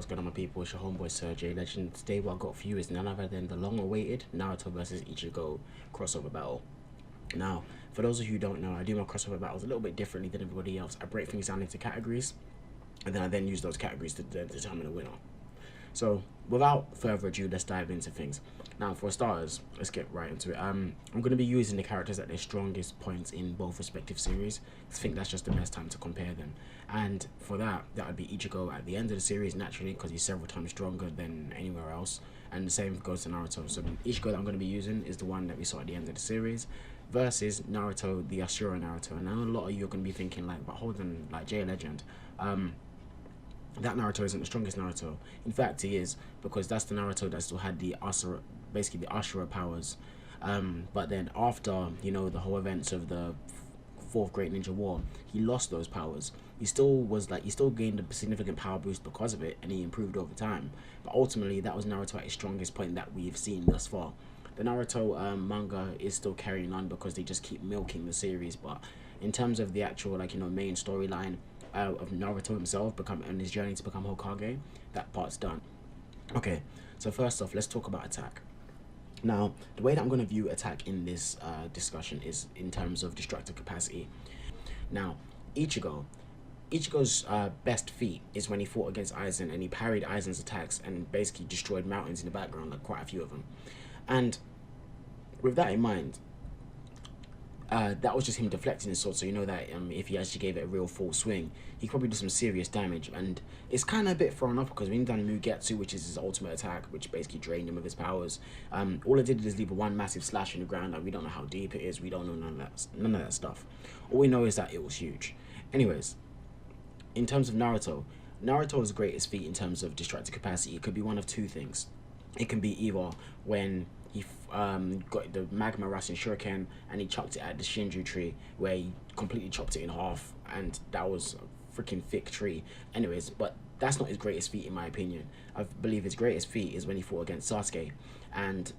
what's going on, my people? It's your homeboy Sir J Legend. Today what I've got for you is none other than the long-awaited Naruto versus Ichigo crossover battle. Now, for those of you who don't know, I do my crossover battles a little bit differently than everybody else. I break things down into categories, and then I use those categories to determine a winner. So, without further ado, let's dive into things. Now, for starters, let's get right into it. I'm going to be using the characters at their strongest points in both respective series. I think that's just the best time to compare them. And for that would be Ichigo at the end of the series, naturally, because he's several times stronger than anywhere else. And the same goes to Naruto. So, Ichigo that I'm going to be using is the one that we saw at the end of the series, versus Naruto, the Ashura Naruto. And I know a lot of you are going to be thinking, like, but hold on, like, J Legend. That Naruto isn't the strongest Naruto. In fact, he is, because that's the Naruto that still had the Asura, basically the Ashura powers. But then after, you know, the whole events of the Fourth Great Ninja War, he lost those powers. He still gained a significant power boost because of it, and he improved over time. But ultimately, that was Naruto at his strongest point that we've seen thus far. The Naruto manga is still carrying on because they just keep milking the series. But in terms of the actual, like, you know, main storyline of Naruto himself and his journey to become Hokage, that part's done. Okay, so first off, let's talk about attack. Now, the way that I'm going to view attack in this discussion is in terms of destructive capacity. Now, Ichigo's best feat is when he fought against Aizen and he parried Aizen's attacks and basically destroyed mountains in the background, like quite a few of them. And with that in mind, that was just him deflecting his sword, so you know that if he actually gave it a real full swing, he could probably do some serious damage. And it's kind of a bit thrown off because when he done Mugetsu, which is his ultimate attack, which basically drained him of his powers, all it did is leave one massive slash in the ground. Like, we don't know how deep it is, we don't know none of that stuff. All we know is that it was huge. Anyways, in terms of Naruto's greatest feat in terms of destructive capacity, it could be one of two things. It can be either when he got the Magma Rasen Shuriken and he chucked it at the Shinju tree, where he completely chopped it in half, and that was a freaking thick tree. Anyways, but that's not his greatest feat in my opinion. I believe his greatest feat is when he fought against Sasuke and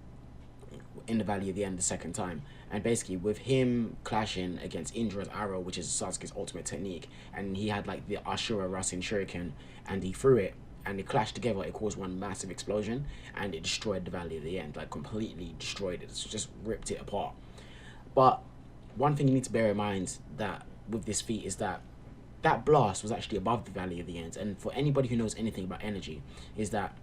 in the Valley of the End the second time, and basically with him clashing against Indra's arrow, which is Sasuke's ultimate technique, and he had like the Ashura Rasen Shuriken and he threw it and they clashed together, it caused one massive explosion and it destroyed the Valley of the End, like completely destroyed it. So just ripped it apart. But one thing you need to bear in mind that with this feat is that that blast was actually above the Valley of the End. And for anybody who knows anything about energy, is that,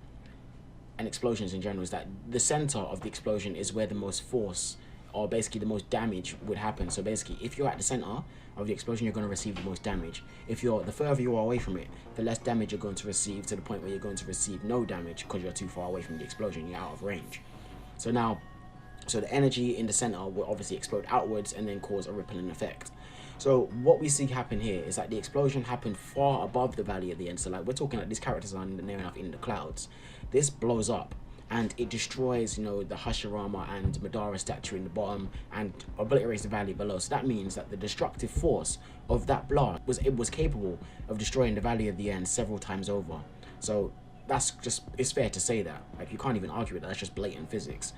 and explosions in general, is that the center of the explosion is where the most force, or basically the most damage, would happen. So basically, if you're at the center of the explosion, you're going to receive the most damage. If the further you are away from it, the less damage you're going to receive, to the point where you're going to receive no damage because you're too far away from the explosion, you're out of range. So the energy in the center will obviously explode outwards and then cause a rippling effect. So what we see happen here is that the explosion happened far above the Valley of the End. So like, we're talking like these characters are near enough in the clouds. This blows up and it destroys, you know, the Hashirama and Madara statue in the bottom and obliterates the valley below. So that means that the destructive force of that blast was capable of destroying the Valley of the End several times over. So it's fair to say that. Like, you can't even argue with that. That's just blatant physics.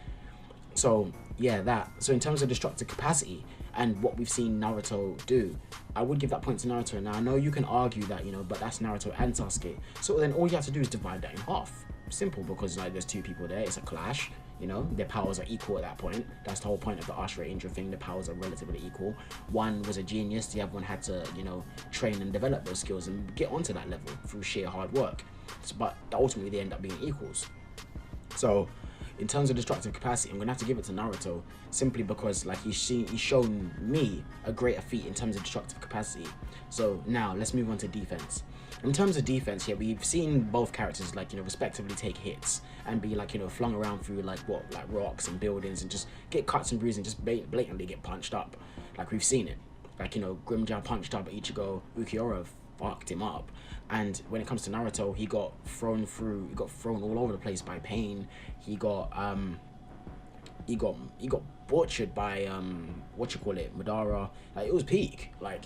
So yeah, so in terms of destructive capacity and what we've seen Naruto do, I would give that point to Naruto. Now I know you can argue that, you know, but that's Naruto and Sasuke. So then all you have to do is divide that in half. Simple, because like there's two people there, it's a clash, you know, their powers are equal at that point. That's the whole point of the Ashura Indra thing. The powers are relatively equal. One was a genius, the other one had to, you know, train and develop those skills and get onto that level through sheer hard work. But ultimately they end up being equals. So in terms of destructive capacity, I'm gonna have to give it to Naruto, simply because like he's shown me a greater feat in terms of destructive capacity. So now let's move on to defense. In terms of defense here, we've seen both characters, like, you know, respectively take hits and be like, you know, flung around through like rocks and buildings and just get cuts and bruises and just blatantly get punched up. Like, we've seen it. Like, you know, Grimjaw punched up Ichigo, Ukiura fucked him up. And when it comes to Naruto, he got thrown all over the place by pain. He got butchered by Madara. Like, it was peak. Like,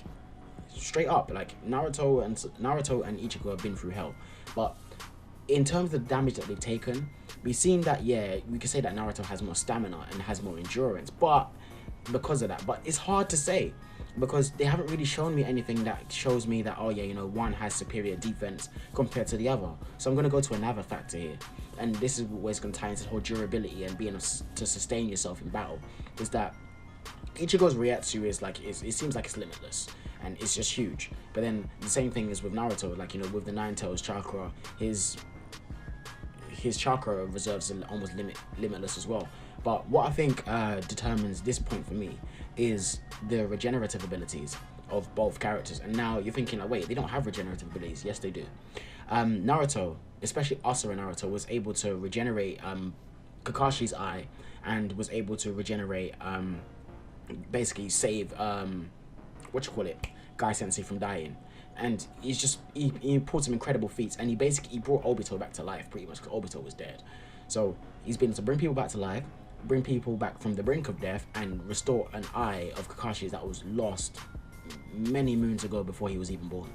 straight up, like Naruto and Ichigo have been through hell. But in terms of the damage that they've taken, we've seen that, yeah, we could say that Naruto has more stamina and has more endurance, but because of that, but it's hard to say. because they haven't really shown me anything that shows me that, oh yeah, you know, one has superior defense compared to the other. So I'm going to go to another factor here, and this is where it's going to tie into the whole durability and being able to sustain yourself in battle, is that Ichigo's Reiatsu is like, it seems like it's limitless and it's just huge. But then the same thing is with Naruto, like, you know, with the Nine Tails chakra, his chakra reserves are almost limitless as well. But what I think determines this point for me is the regenerative abilities of both characters. And now you're thinking like, wait, they don't have regenerative abilities. Yes, they do. Naruto, especially Asura Naruto, was able to regenerate Kakashi's eye, and was able to regenerate, basically save, Guy Sensei from dying. And he pulled some incredible feats, and he brought Obito back to life pretty much, because Obito was dead. So he's been able to bring people back to life, bring people back from the brink of death, and restore an eye of Kakashi's that was lost many moons ago before he was even born.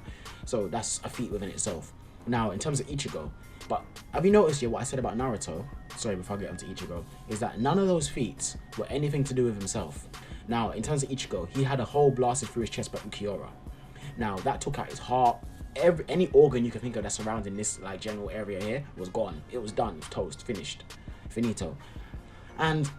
So that's a feat within itself. Now, in terms of Ichigo, but have you noticed here what I said about Naruto, sorry, before I get onto Ichigo, is that none of those feats were anything to do with himself. Now, in terms of Ichigo, he had a hole blasted through his chest by Ukiura. Now, that took out his heart. Any organ you can think of that's surrounding this like general area here was gone. It was done, toast, finished, finito. And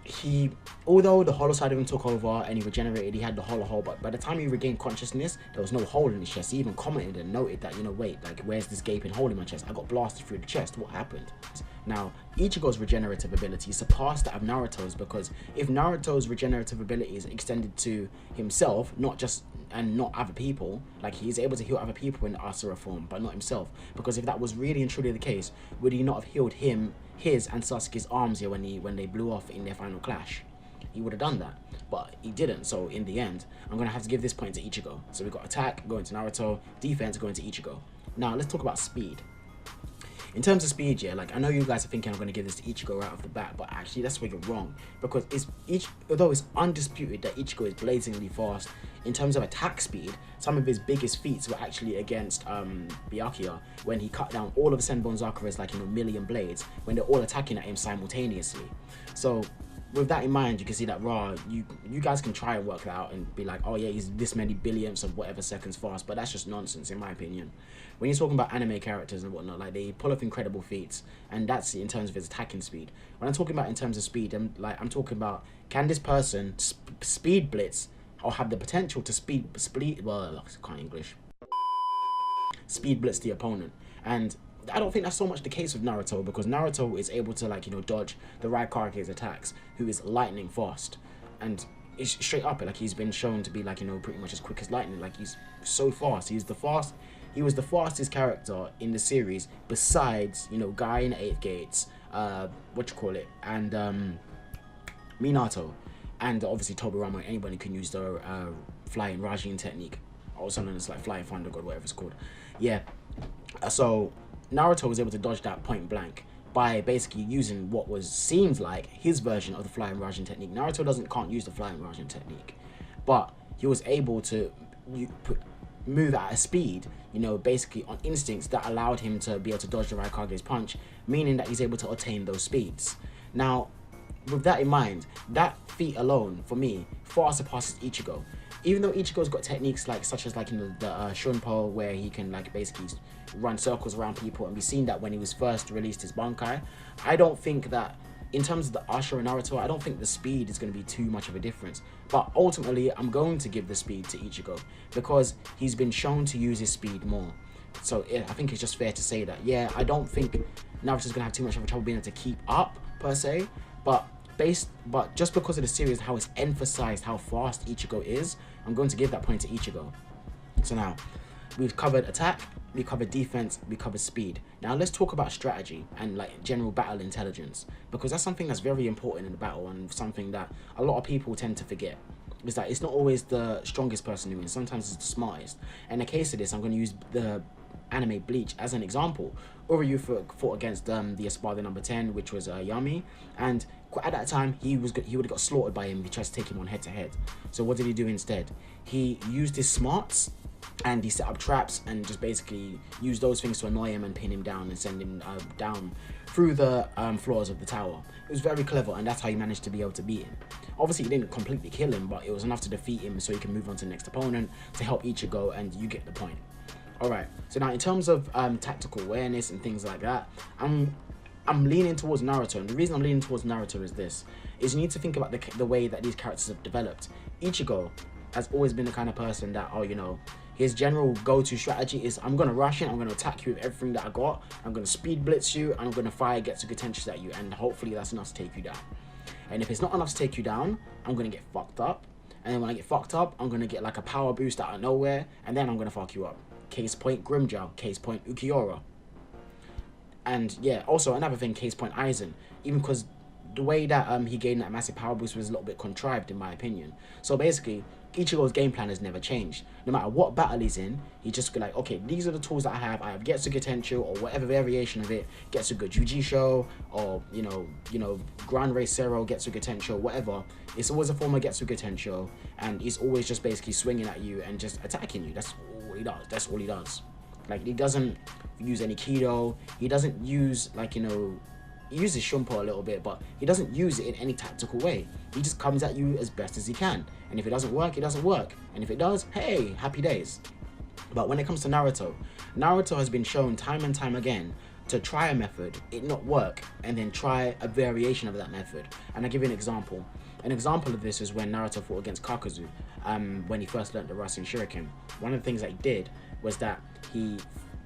he, although the hollow side of him took over and he regenerated, he had the hollow hole, but by the time he regained consciousness, there was no hole in his chest. He even commented and noted that, you know, wait, like, where's this gaping hole in my chest? I got blasted through the chest. What happened? Now, Ichigo's regenerative ability surpassed that of Naruto's, because if Naruto's regenerative ability is extended to himself, not other people, like he's able to heal other people in Asura form, but not himself. Because if that was really and truly the case, would he not have healed his and Sasuke's arms here when they blew off in their final clash? He would have done that, but he didn't. So in the end, I'm gonna have to give this point to Ichigo. So we got attack going to Naruto, defense going to Ichigo. Now let's talk about speed. In terms of speed, yeah, like I know you guys are thinking I'm going to give this to Ichigo right off the bat, but actually that's where you're wrong, because although it's undisputed that Ichigo is blazingly fast, in terms of attack speed, some of his biggest feats were actually against Byakuya, when he cut down all of Senbon Sakura's like, you know, million blades, when they're all attacking at him simultaneously. So with that in mind, you can see that you guys can try and work that out and be like, oh yeah, he's this many billionths of whatever seconds fast, but that's just nonsense in my opinion. When you're talking about anime characters and whatnot, like they pull off incredible feats, and that's in terms of his attacking speed. When I'm talking about in terms of speed, I'm talking about, can this person speed blitz or have the potential to speed blitz the opponent? And I don't think that's so much the case with Naruto, because Naruto is able to, like, you know, dodge the Raikage's attacks, who is lightning fast, and it's straight up, like he's been shown to be, like, you know, pretty much as quick as lightning. Like he's so fast. He was the fastest character in the series, besides, you know, Guy in 8th Gates, and Minato, and obviously Tobirama. Anybody can use the flying Rajin technique, also known as like flying thunder god, whatever it's called. Yeah, so Naruto was able to dodge that point blank by basically using what seems like his version of the flying Rajin technique. Naruto can't use the flying Rajin technique, but he was able to move at a speed, you know, basically on instincts that allowed him to be able to dodge the Raikage's punch, meaning that he's able to attain those speeds. Now, with that in mind, that feat alone, for me, far surpasses Ichigo. Even though Ichigo's got techniques such as you know, the Shunpo, where he can like basically run circles around people, and we've seen that when he was first released his Bankai, I don't think that in terms of the Asura and Naruto, I don't think the speed is going to be too much of a difference. But ultimately, I'm going to give the speed to Ichigo, because he's been shown to use his speed more. So yeah, I think it's just fair to say that, yeah, I don't think Naruto's going to have too much of a trouble being able to keep up, per se, but just because of the series, how it's emphasized how fast Ichigo is, I'm going to give that point to Ichigo. So now, we've covered attack, we covered defense, we covered speed. Now let's talk about strategy and like general battle intelligence, because that's something that's very important in the battle, and something that a lot of people tend to forget. Is that it's not always the strongest person who wins, sometimes it's the smartest. In the case of this, I'm going to use the anime Bleach as an example. Uryu fought against the Espada number 10, which was Yami, and at that time he would have got slaughtered by him if he tried to take him on head to head. So what did he do instead? He used his smarts, and he set up traps and just basically used those things to annoy him and pin him down and send him down through the floors of the tower. It was very clever, and that's how he managed to be able to beat him. Obviously, it didn't completely kill him, but it was enough to defeat him so he can move on to the next opponent to help Ichigo, and you get the point. Alright, so now in terms of tactical awareness and things like that, I'm leaning towards Naruto, and the reason I'm leaning towards Naruto is you need to think about the way that these characters have developed. Ichigo has always been the kind of person that, oh, you know, his general go-to strategy is, I'm going to rush in, I'm going to attack you with everything that I got, I'm going to speed blitz you, I'm going to fire Getsuga Tenshin's at you, and hopefully that's enough to take you down. And if it's not enough to take you down, I'm going to get fucked up, and then when I get fucked up, I'm going to get like a power boost out of nowhere, and then I'm going to fuck you up. Case point Grimmjow, case point Ukiura. And yeah, also another thing, case point Aizen, even because the way that he gained that massive power boost was a little bit contrived in my opinion. So basically, Ichigo's game plan has never changed. No matter what battle he's in, he just be like, okay, these are the tools that I have Getsuga Tensho, or whatever variation of it, Getsuga Jujisho, or you know, Grand Ray Zero, Getsuga Tensho, whatever. It's always a form of Getsuga Tensho, and he's always just basically swinging at you and just attacking you. That's all he does. That's all he does. Like, he doesn't use any Kido. He doesn't use, like, you know, he uses Shumpo a little bit, but he doesn't use it in any tactical way. He just comes at you as best as he can. And if it doesn't work, it doesn't work. And if it does, hey, happy days. But when it comes to Naruto, Naruto has been shown time and time again to try a method, it not work, and then try a variation of that method. And I'll give you an example. An example of this is when Naruto fought against Kakuzu, when he first learned the Rasen Shuriken. One of the things that he did was that he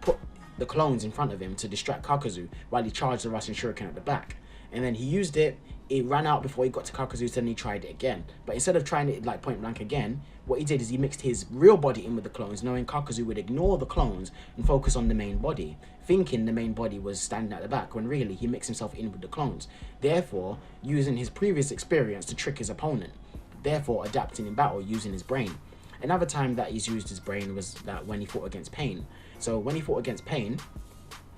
put the clones in front of him to distract Kakuzu while he charged the Rasen Shuriken at the back. And then he used it, it ran out before he got to Kakuzu, so then he tried it again. But instead of trying it like point blank again, what he did is he mixed his real body in with the clones, knowing Kakuzu would ignore the clones and focus on the main body, thinking the main body was standing at the back, when really he mixed himself in with the clones, therefore using his previous experience to trick his opponent, therefore adapting in battle using his brain. Another time that he's used his brain was that when he fought against Pain. So when he fought against Pain,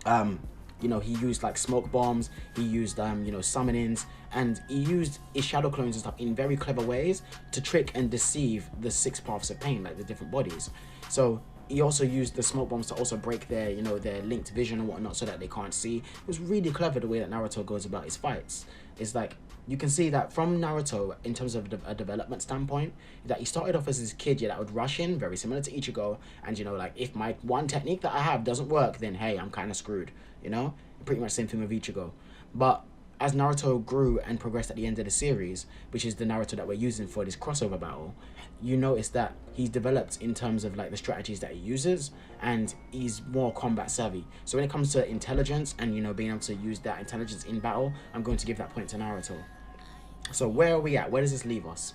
you know, he used like smoke bombs, he used you know, summonings, and he used his shadow clones and stuff in very clever ways to trick and deceive the 6 paths of Pain, like the different bodies. So he also used the smoke bombs to also break their, you know, their linked vision and whatnot, so that they can't see. It was really clever the way that Naruto goes about his fights. It's like, you can see that from Naruto, in terms of a development standpoint, that he started off as this kid, yeah, that would rush in, very similar to Ichigo, and, you know, like, if my one technique that I have doesn't work, then, hey, I'm kind of screwed, you know? Pretty much same thing with Ichigo. But as Naruto grew and progressed at the end of the series, which is the Naruto that we're using for this crossover battle, you notice that he's developed in terms of like the strategies that he uses, and he's more combat savvy. So when it comes to intelligence and, you know, being able to use that intelligence in battle, I'm going to give that point to Naruto. So where are we at? Where does this leave us?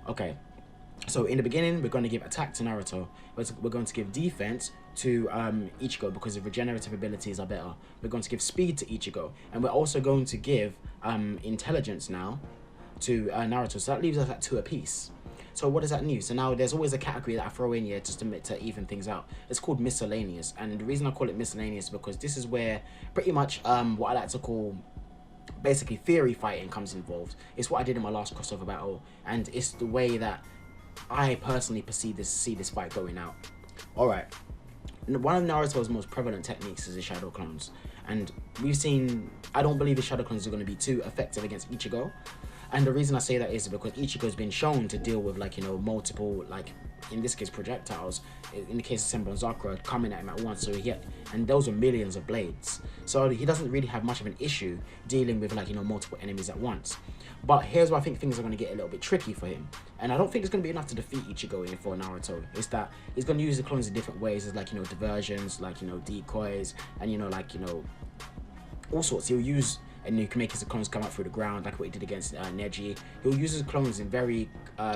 Okay, so in the beginning, we're going to give attack to Naruto. We're going to give defense to Ichigo because the regenerative abilities are better. We're going to give speed to Ichigo, and we're also going to give intelligence now to Naruto. So that leaves us at 2 apiece. So what does that mean? So now there's always a category that I throw in here just to even things out. It's called miscellaneous, and the reason I call it miscellaneous is because this is where pretty much what I like to call basically theory fighting comes involved. It's what I did in my last crossover battle, and it's the way that I personally see this fight going out. Alright, one of Naruto's most prevalent techniques is the shadow clones, and we've seen, I don't believe the shadow clones are going to be too effective against Ichigo. And the reason I say that is because Ichigo's been shown to deal with, like, you know, multiple, like, in this case, projectiles. In the case of Senbon Zakura, coming at him at once, and those are millions of blades. So he doesn't really have much of an issue dealing with, like, you know, multiple enemies at once. But here's where I think things are going to get a little bit tricky for him. And I don't think it's going to be enough to defeat Ichigo in for Naruto. It's that he's going to use the clones in different ways, as, like, you know, diversions, like, you know, decoys, and, you know, like, you know, all sorts. He'll use, and you can make his clones come up through the ground, like what he did against Neji. He'll use his clones in very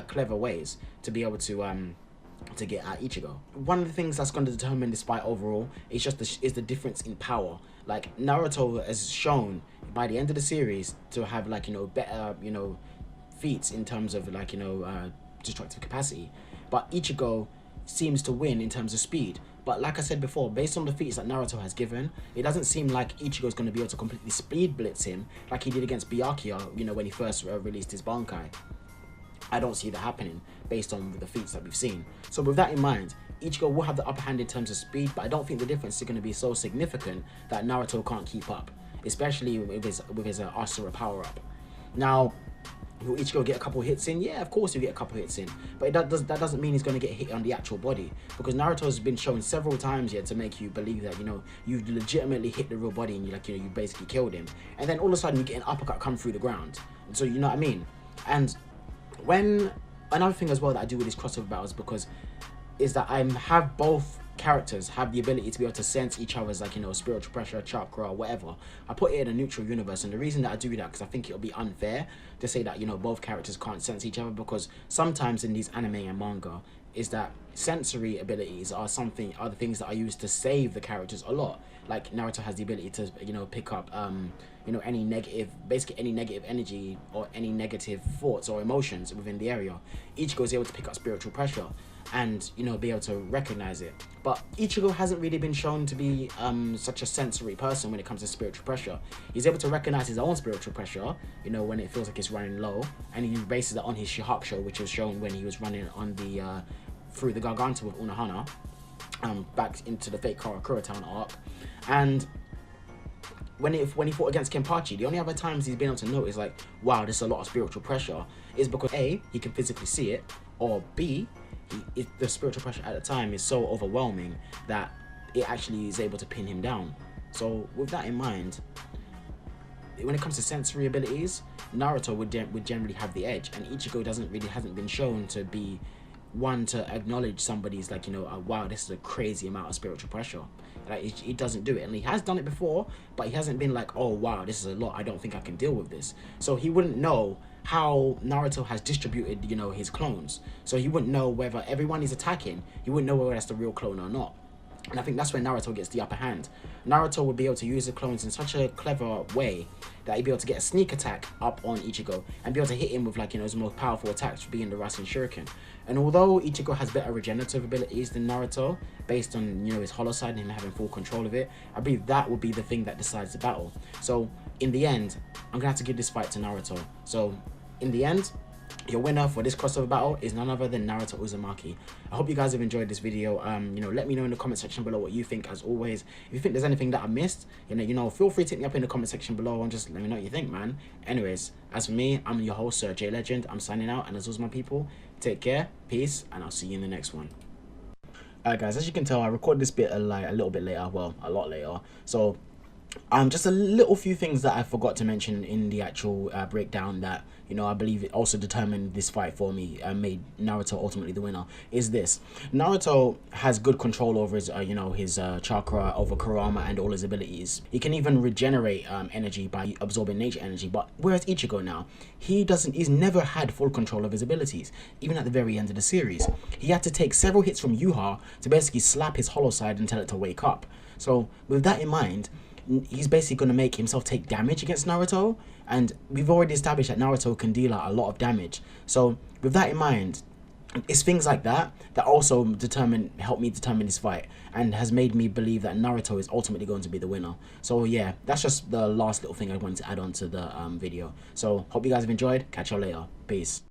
clever ways to be able to get at Ichigo. One of the things that's going to determine this fight overall is just the difference in power. Like, Naruto has shown by the end of the series to have, like, you know, better, you know, feats in terms of, like, you know, destructive capacity, but Ichigo seems to win in terms of speed. But like I said before, based on the feats that Naruto has given, it doesn't seem like Ichigo's going to be able to completely speed blitz him like he did against Byakuya, you know, when he first released his Bankai. I don't see that happening based on the feats that we've seen. So with that in mind, Ichigo will have the upper hand in terms of speed, but I don't think the difference is going to be so significant that Naruto can't keep up, especially with his Asura power-up. Now, will Ichigo get a couple hits in? Yeah, of course he'll get a couple hits in. But that doesn't mean he's going to get hit on the actual body. Because Naruto's been shown several times here to make you believe that, you know, you legitimately hit the real body and you, like, you know, you basically killed him. And then all of a sudden you get an uppercut come through the ground. So, you know what I mean? And another thing as well that I do with these crossover battles, because is that I have both characters have the ability to be able to sense each other's, like, you know, spiritual pressure, chakra, or whatever. I put it in a neutral universe, and the reason that I do that, because I think it'll be unfair to say that, you know, both characters can't sense each other, because sometimes in these anime and manga is that sensory abilities are the things that are used to save the characters a lot. Like Naruto has the ability to, you know, pick up you know, any negative energy or any negative thoughts or emotions within the area. Ichigo is able to pick up spiritual pressure and, you know, be able to recognize it. But Ichigo hasn't really been shown to be such a sensory person when it comes to spiritual pressure. He's able to recognize his own spiritual pressure, you know, when it feels like it's running low, and he bases it on his Shihakusho, which was shown when he was running on the through the Garganta with Unohana, back into the fake Karakura Town arc. And when he fought against Kenpachi, the only other times he's been able to notice, like, wow, there's a lot of spiritual pressure, is because A, he can physically see it, or B, the spiritual pressure at the time is so overwhelming that it actually is able to pin him down. So with that in mind, when it comes to sensory abilities, Naruto would generally have the edge, and Ichigo hasn't been shown to be one to acknowledge somebody's, like, you know, wow, this is a crazy amount of spiritual pressure. Like, he doesn't do it, and he has done it before, but he hasn't been like, oh wow, this is a lot, I don't think I can deal with this. So he wouldn't know how Naruto has distributed, you know, his clones. So he wouldn't know whether everyone he's attacking, he wouldn't know whether that's the real clone or not. And I think that's where Naruto gets the upper hand. Naruto would be able to use the clones in such a clever way that he'd be able to get a sneak attack up on Ichigo and be able to hit him with, like, you know, his most powerful attacks, being the Rasen Shuriken. And although Ichigo has better regenerative abilities than Naruto, based on, you know, his hollow side and him having full control of it, I believe that would be the thing that decides the battle. So in the end, I'm gonna have to give this fight to Naruto. So in the end, your winner for this crossover battle is none other than Naruto Uzumaki. I hope you guys have enjoyed this video. You know, let me know in the comment section below what you think, as always. If you think there's anything that I missed, you know, feel free to hit me up in the comment section below and just let me know what you think, man. Anyways, as for me, I'm your host, Sir J Legend. I'm signing out, and as always, my people, take care, peace, and I'll see you in the next one. Alright guys, as you can tell, I recorded this bit a little bit later, well, a lot later. So just a little few things that I forgot to mention in the actual breakdown that, you know, I believe it also determined this fight for me and made Naruto ultimately the winner, is this. Naruto has good control over his, you know, his chakra, over Kurama and all his abilities. He can even regenerate energy by absorbing nature energy, but whereas Ichigo now, he's never had full control of his abilities, even at the very end of the series. He had to take several hits from Yuha to basically slap his hollow side and tell it to wake up. So with that in mind, he's basically going to make himself take damage against Naruto, and we've already established that Naruto can deal out a lot of damage. So with that in mind, it's things like that that also help me determine this fight, and has made me believe that Naruto is ultimately going to be the winner. So yeah, that's just the last little thing I wanted to add on to the video. So hope you guys have enjoyed. Catch y'all later. Peace.